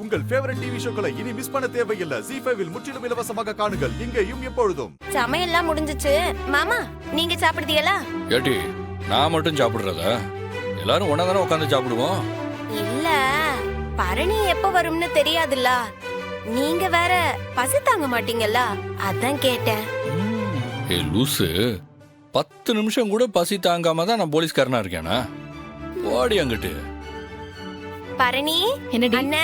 உங்கள் favourite TV ஷோக்களை இனி miss பண்ண தேவையில்லை. ZEE5 இல் முற்றிலும் இலவசமாக காணுங்கள். இங்கேயும் எப்பொழுதும். சமையல்லாம் முடிஞ்சிச்சு. மாமா நீங்க சாப்பிடுதீங்களா? ஏடி நான் மட்டும் சாப்பிடுறதா? எல்லாரும் ஒன்னா தானே உட்காந்து சாப்பிடுவோம். இல்ல, பரணி எப்ப வரும்னு தெரியாதுல்ல. நீங்க வேற பசி தாங்க மாட்டீங்கல்ல, அதான் கேட்டேன். ஏ லூசு, 10 நிமிஷம் கூட பசி தாங்காம தான் நான் போலீஸ்காரனா இருக்கேனா? ஓடி அங்கிட்டு. பரணி அண்ணா,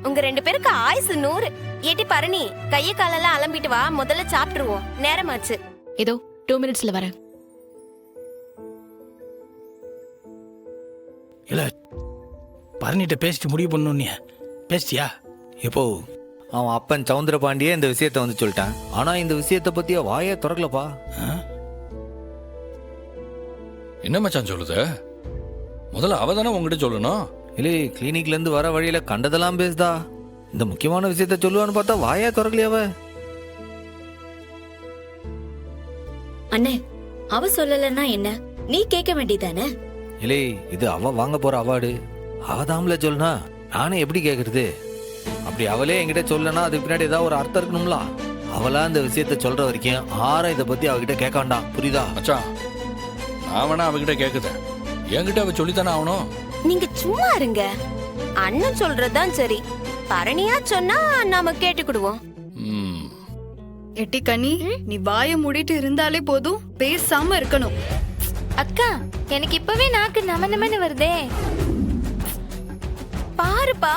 உங்க 2 பேருக்கு ஆயுசு 100. ஏட்டி பரணி, கைய காலெல்லாம் அலம்பிட்டு வா, முதல்ல சாப்பிட்டுருவோம், நேரமாச்சு. ஏதோ 2 மினிட்ஸ்ல வரேன். இல்ல பரணிட்ட பேசிட்டு முடிவு பண்ணணும். பேசிட்டியா? எப்போ? அவன் அப்பன் சவுந்தர பாண்டியே இந்த விஷயத்த வந்து சொல்லிட்டான். ஆனா இந்த விஷயத்த பத்திய வாயே திறக்கலப்பா. என்ன மச்சான் சொல்லுத? முதல்ல அவ தானே உங்ககிட்ட சொல்லணும். இல்லை, கிளினிக்ல இருந்து வர வழியில கண்டதெல்லாம் பேசுதா. இந்த முக்கியமான விஷயத்த சொல்லுவான்னு பார்த்தா வாயே திறக்கலையாவ. அண்ணே, அவ சொல்லலன்னா என்ன, நீ கேட்க வேண்டியதானே? இல்லை, இது அவ வாங்க போற அவார்டு. அவதாம்ல சொல்லுனா நானே எப்படி கேக்குறது? அப்படி அவளே என்கிட்ட சொல்லனா அதுக்கு பின்னாடி ஏதாவது ஒரு அர்த்தம் இருக்கணும்ல. அவளா இந்த விஷயத்த சொல்ற வரைக்கும் ஆற இதை பத்தி அவகிட்ட கேட்க வேண்டாம், புரியுதா? மச்சான், நான் வேணா அவகிட்ட கேக்குதேன். என்கிட்ட அவ சொல்லித்தானே ஆகணும். நீங்க சும்மா இருங்க. அண்ணன் சொல்றதுதான் சரி. பரணியா சொன்னா நாம கேட்டுக்கிடுவோம். எட்டி கனி, நீ வாய மூடிட்டு இருந்தாலே போதும், பேசாம இருக்கணும். அக்கா, எனக்கு இப்பவே நாக்கு நமன்னு வருதே. பாருப்பா.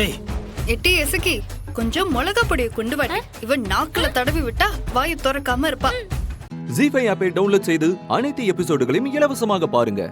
ஏய் எட்டி எசக்கி, கொஞ்சம் மிளகா பொடியை கொண்டு வர. இவன் நாக்குல தடவி விட்டா வாயை திறக்காம இருப்பா. ZEE5 ஆப்பை டவுன்லோட் செய்து அனைத்து எபிசோடுகளையும் இலவசமாக பாருங்க.